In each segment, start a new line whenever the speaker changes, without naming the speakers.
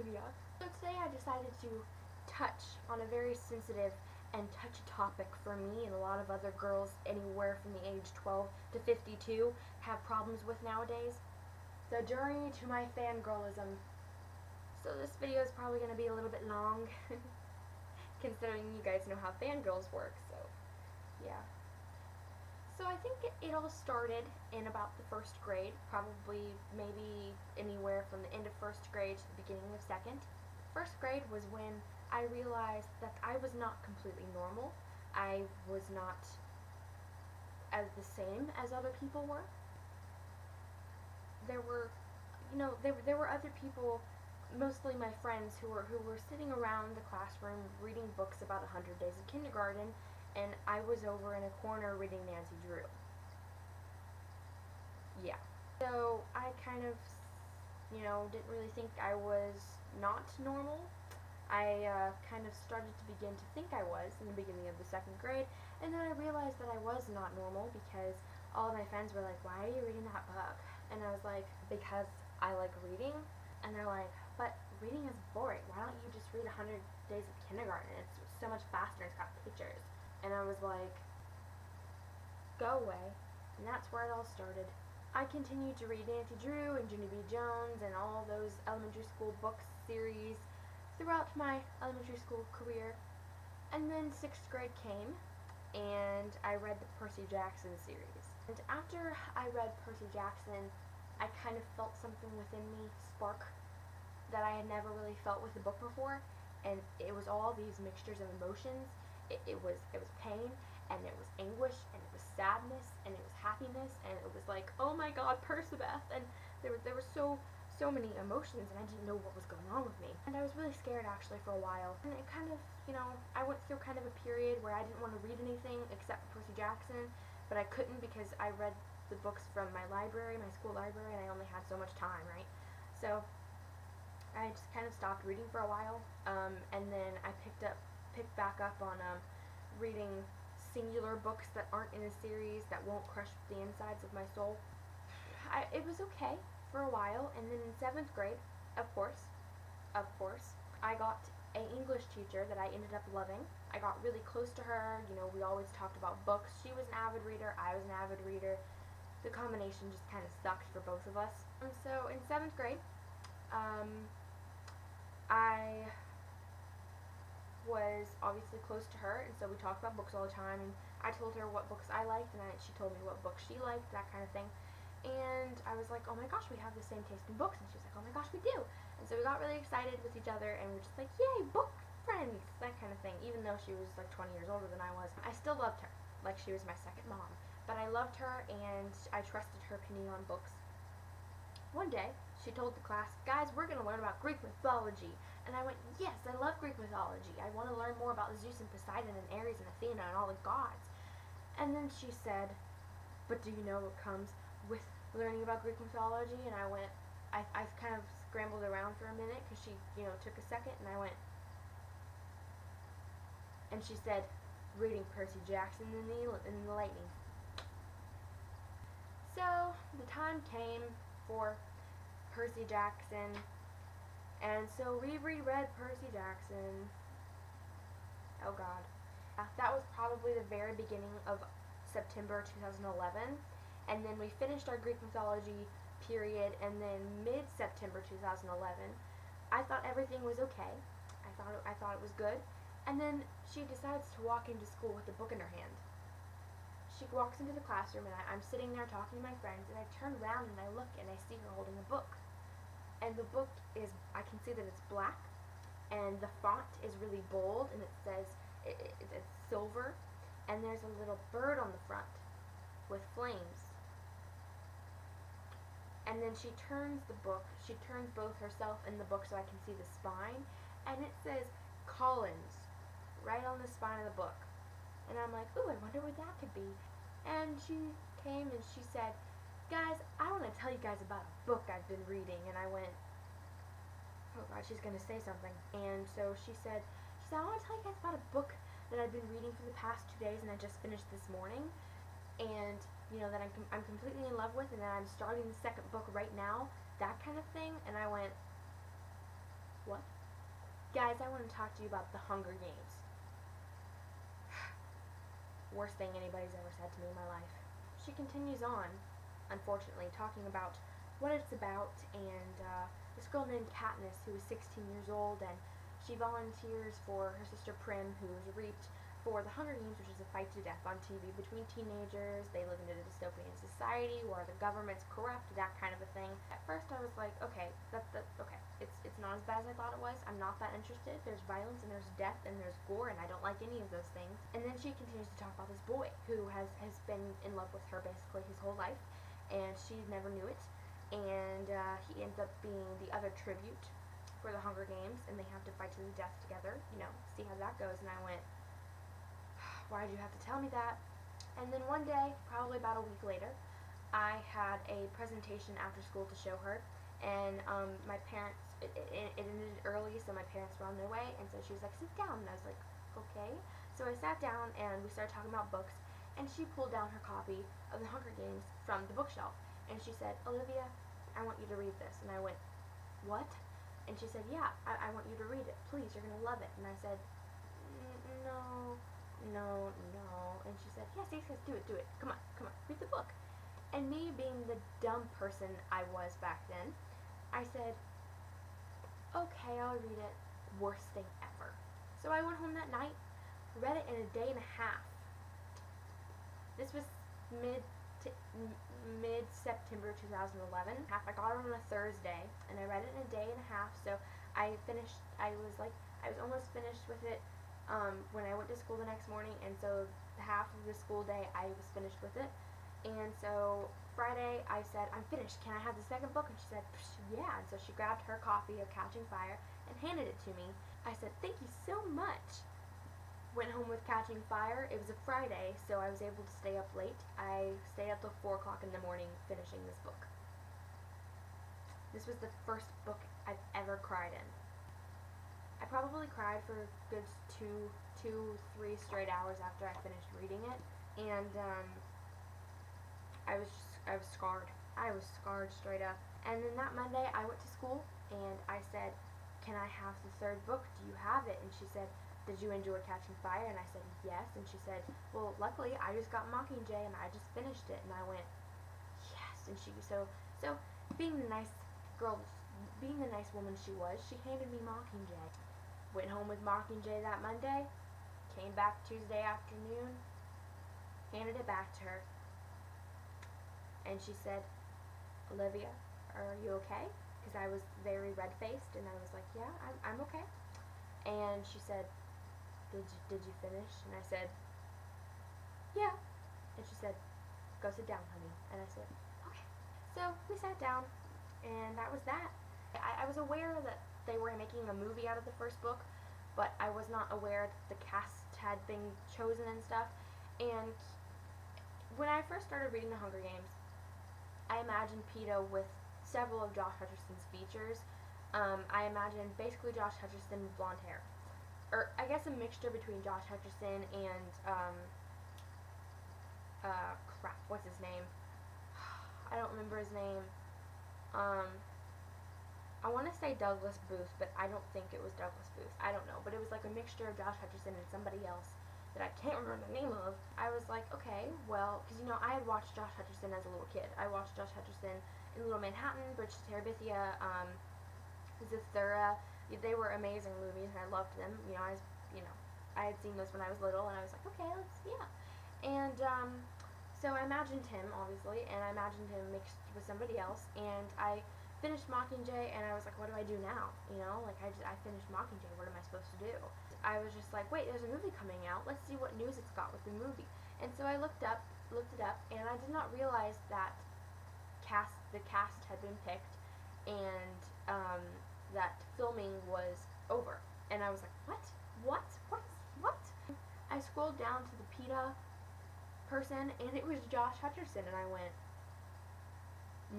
Olivia. So today I decided to touch on a very sensitive and touchy topic for me and a lot of other girls anywhere from the age 12 to 52 have problems with nowadays. The journey to my fangirlism. So this video is probably going to be a little bit long considering you guys know how fangirls work, so yeah. So I think it all started in about the first grade, probably maybe anywhere from the end of first grade to the beginning of second. First grade was when I realized that I was not completely normal. I was not as the same as other people were. There were, there were other people, mostly my friends, who were sitting around the classroom reading books about 100 Days of Kindergarten, and I was over in a corner reading Nancy Drew. Yeah. So I kind of, didn't really think I was not normal. I kind of started to begin to think I was in the beginning of the second grade, and then I realized that I was not normal because all of my friends were like, "Why are you reading that book?" And I was like, "Because I like reading." And they're like, "But reading is boring. Why don't you just read 100 Days of Kindergarten? It's so much faster. It's got pictures." And I was like, "Go away." And that's where it all started. I continued to read Nancy Drew and Junie B. Jones and all those elementary school book series throughout my elementary school career. And then 6th grade came, and I read the Percy Jackson series. And after I read Percy Jackson, I kind of felt something within me spark that I had never really felt with the book before, and it was all these mixtures of emotions. It was pain, and it was anguish, and it was sadness, and it was happiness, and it was like, oh my god, Percabeth, and there were so many emotions, and I didn't know what was going on with me. And I was really scared actually for a while. And it kind of, I went through kind of a period where I didn't want to read anything except for Percy Jackson, but I couldn't because I read the books from my library, my school library, and I only had so much time, right? So I just kind of stopped reading for a while, and then I picked back up on reading singular books that aren't in a series that won't crush the insides of my soul. It was okay for a while, and then in 7th grade, of course, I got an English teacher that I ended up loving. I got really close to her. We always talked about books. She was an avid reader. I was an avid reader. The combination just kind of sucked for both of us. And so in 7th grade, I was obviously close to her, and so we talked about books all the time, and I told her what books I liked, and she told me what books she liked, that kind of thing. And I was like, oh my gosh, we have the same taste in books. And she was like, oh my gosh, we do. And so we got really excited with each other, and we were just like, yay, book friends, that kind of thing. Even though she was like 20 years older than I was, I still loved her like she was my second mom. But I loved her, and I trusted her opinion on books. One day, she told the class, guys, we're going to learn about Greek mythology. And I went, yes, I love Greek mythology. I want to learn more about Zeus and Poseidon and Ares and Athena and all the gods. And then she said, but do you know what comes with learning about Greek mythology? And I went, I kind of scrambled around for a minute because she, took a second, and I went, and she said, reading Percy Jackson in the Lightning. So the time came for Percy Jackson, and so we reread Percy Jackson. Oh god. That was probably the very beginning of September 2011, and then we finished our Greek mythology period, and then mid-September 2011, I thought everything was okay. I thought it was good, and then she decides to walk into school with a book in her hand. She walks into the classroom, and I'm sitting there talking to my friends, and I turn around and I look, and I see her holding a book. And the book is, I can see that it's black, and the font is really bold, and it says, it's silver, and there's a little bird on the front with flames. And then she turns both herself and the book so I can see the spine, and it says Collins right on the spine of the book. And I'm like, ooh, I wonder what that could be. And she came and she said, guys, I want to tell you guys about a book I've been reading. And I went, oh god, she's going to say something. And so she said, I want to tell you guys about a book that I've been reading for the past 2 days, and I just finished this morning. And, that I'm completely in love with, and that I'm starting the second book right now, that kind of thing. And I went, what? Guys, I want to talk to you about the Hunger Games. Worst thing anybody's ever said to me in my life. She continues on, unfortunately, talking about what it's about, and this girl named Katniss, who is 16 years old, and she volunteers for her sister Prim, who is raped, for the Hunger Games, which is a fight to death on TV between teenagers. They live in a dystopian society where the government's corrupt, that kind of a thing. At first I was like, okay, okay. It's not as bad as I thought it was. I'm not that interested. There's violence and there's death and there's gore, and I don't like any of those things. And then she continues to talk about this boy who has been in love with her basically his whole life, and she never knew it. And he ends up being the other tribute for the Hunger Games, and they have to fight to the death together, see how that goes. And I went, why did you have to tell me that? And then one day, probably about a week later, I had a presentation after school to show her, and my parents, it ended early, so my parents were on their way, and so she was like, sit down, and I was like, okay. So I sat down, and we started talking about books, and she pulled down her copy of the Hunger Games from the bookshelf, and she said, Olivia, I want you to read this. And I went, what? And she said, yeah, I want you to read it. Please, you're going to love it. And I said, no. And she said, yes, do it. Come on, read the book. And me being the dumb person I was back then, I said, okay, I'll read it. Worst thing ever. So I went home that night, read it in a day and a half. This was mid-September 2011. I got it on a Thursday, and I read it in a day and a half, so I was almost finished with it when I went to school the next morning, and so half of the school day I was finished with it. And so Friday I said, I'm finished, can I have the second book? And she said, yeah. And so she grabbed her copy of Catching Fire and handed it to me. I said, thank you so much. Went home with Catching Fire. It was a Friday, so I was able to stay up late. I stayed up till 4 o'clock in the morning finishing this book. This was the first book I've ever cried in. I probably cried for a good two, 3 straight hours after I finished reading it, and I was scarred. I was scarred straight up. And then that Monday I went to school and I said, can I have the third book? Do you have it? And she said, did you enjoy Catching Fire? And I said, yes. And she said, well, luckily I just got Mockingjay and I just finished it. And I went, yes. And she, so being the nice girl, being the nice woman she was, she handed me Mockingjay. Went home with Mockingjay that Monday, came back Tuesday afternoon, handed it back to her, and she said, Olivia, are you okay? Because I was very red-faced, and I was like, yeah, I'm okay. And she said, did you finish? And I said, yeah. And she said, go sit down, honey. And I said, okay. So we sat down, and that was that. I was aware that they were making a movie out of the first book, but I was not aware that the cast had been chosen and stuff. And when I first started reading The Hunger Games, I imagined Peeta with several of Josh Hutcherson's features. I imagined basically Josh Hutcherson with blonde hair. Or I guess a mixture between Josh Hutcherson and, what's his name? I don't remember his name. I want to say Douglas Booth, but I don't think it was Douglas Booth. I don't know, but it was like a mixture of Josh Hutcherson and somebody else that I can't remember the name of. I was like, okay, well, because I had watched Josh Hutcherson as a little kid. I watched Josh Hutcherson in Little Manhattan, Bridge to Terabithia, Zathura. They were amazing movies, and I loved them. I had seen those when I was little, and I was like, okay, yeah. And so I imagined him, obviously, and I imagined him mixed with somebody else, and I finished Mockingjay, and I was like, what do I do now? I finished Mockingjay, what am I supposed to do? I was just like, wait, there's a movie coming out, let's see what news it's got with the movie. And so I looked it up, and I did not realize that the cast had been picked, and that filming was over. And I was like, what? I scrolled down to the Peeta person, and it was Josh Hutcherson, and I went,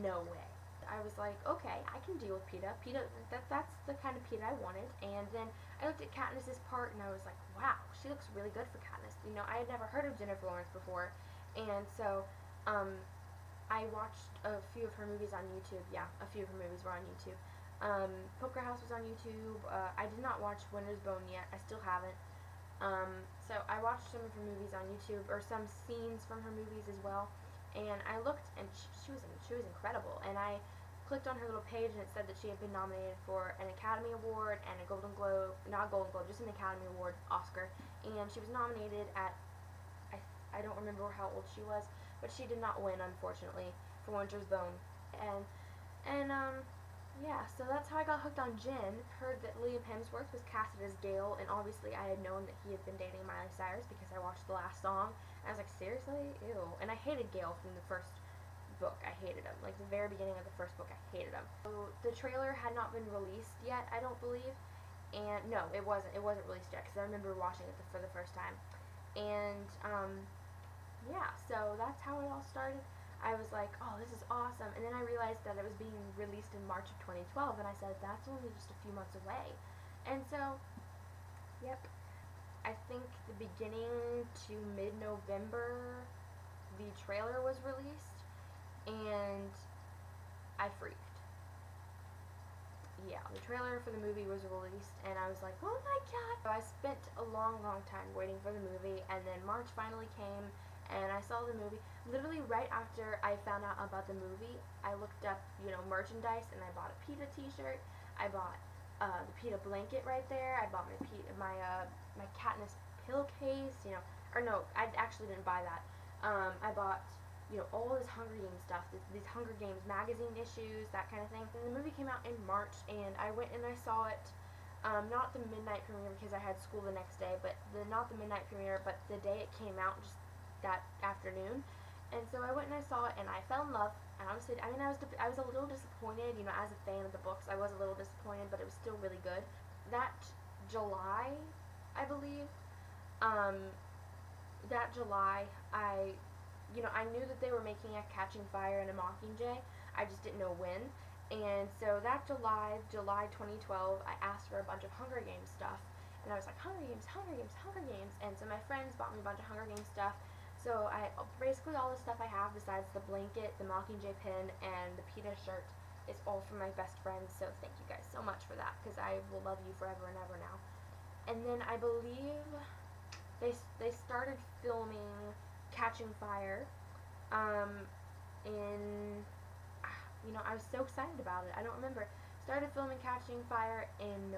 no way. I was like, okay, I can deal with Peeta. That's the kind of Peeta I wanted. And then I looked at Katniss's part, and I was like, wow, she looks really good for Katniss. I had never heard of Jennifer Lawrence before, and so I watched a few of her movies on YouTube. Yeah, a few of her movies were on YouTube. Poker House was on YouTube. I did not watch Winter's Bone yet. I still haven't. So I watched some of her movies on YouTube, or some scenes from her movies as well. And I looked, and she was incredible. And I clicked on her little page, and it said that she had been nominated for an Academy Award and a Golden Globe, not Golden Globe, just an Academy Award, Oscar. And she was nominated at, I don't remember how old she was, but she did not win, unfortunately, for Winter's Bone. And yeah, so that's how I got hooked on Jen. Heard that Liam Hemsworth was casted as Gale, and obviously I had known that he had been dating Miley Cyrus because I watched the last song. And I was like, seriously? Ew. And I hated Gale from the first book. I hated him. Like, the very beginning of the first book, I hated him. So the trailer had not been released yet, I don't believe. And no, it wasn't released yet, because I remember watching it for the first time. And yeah, so that's how it all started. I was like, oh, this is awesome. And then I realized that it was being released in March of 2012, and I said, that's only just a few months away. And so, yep, I think the beginning to mid-November, the trailer was released, and I freaked. Yeah, the trailer for the movie was released, and I was like, oh my god. So I spent a long, long time waiting for the movie, and then March finally came, and I saw the movie. Literally right after I found out about the movie, I looked up, merchandise, and I bought a PETA t-shirt. I bought the PETA blanket right there. I bought my Katniss pillowcase, or no, I actually didn't buy that. I bought, all this Hunger Games stuff, these Hunger Games magazine issues, that kind of thing. And the movie came out in March, and I went and I saw it, not the midnight premiere because I had school the next day, but not the midnight premiere, but the day it came out, just that afternoon. And so I went and I saw it, and I fell in love. And honestly, I was a little disappointed, as a fan of the books. I was a little disappointed, but it was still really good. That July, I believe, I knew that they were making a Catching Fire and a Mockingjay. I just didn't know when. And so that July 2012, I asked for a bunch of Hunger Games stuff. And I was like, Hunger Games, Hunger Games, Hunger Games. And so my friends bought me a bunch of Hunger Games stuff. So basically all the stuff I have besides the blanket, the Mockingjay pin, and the PETA shirt is all from my best friends. So thank you guys so much for that, because I will love you forever and ever now. And then I believe they started filming Catching Fire I was so excited about it. I don't remember. Started filming Catching Fire in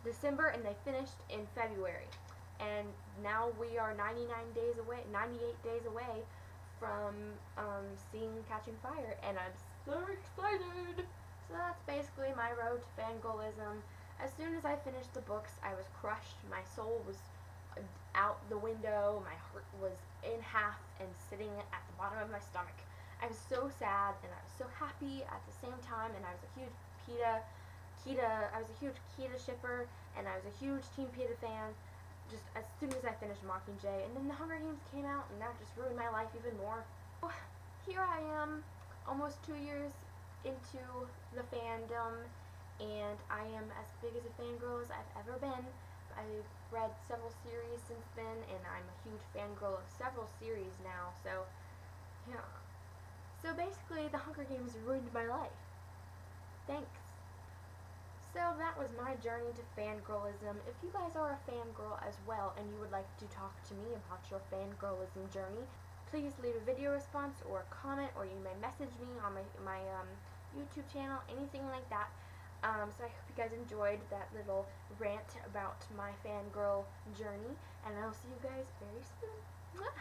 December, and they finished in February. And now we are 98 days away from seeing Catching Fire, and I'm so excited. So that's basically my road to fangirlism. As soon as I finished the books, I was crushed. My soul was out the window. My heart was in half and sitting at the bottom of my stomach. I was so sad, and I was so happy at the same time, and I was a huge Keita shipper, and I was a huge Team PETA fan, just as soon as I finished Mockingjay. And then the Hunger Games came out, and that just ruined my life even more. So here I am, almost 2 years into the fandom, and I am as big as a fangirl as I've ever been. I've read several series since then, and I'm a huge fangirl of several series now, so yeah. So basically, the Hunger Games ruined my life. Thanks. So that was my journey to fangirlism. If you guys are a fangirl as well, and you would like to talk to me about your fangirlism journey, please leave a video response or a comment, or you may message me on my YouTube channel, anything like that. So I hope you guys enjoyed that little rant about my fangirl journey, and I'll see you guys very soon. Mwah!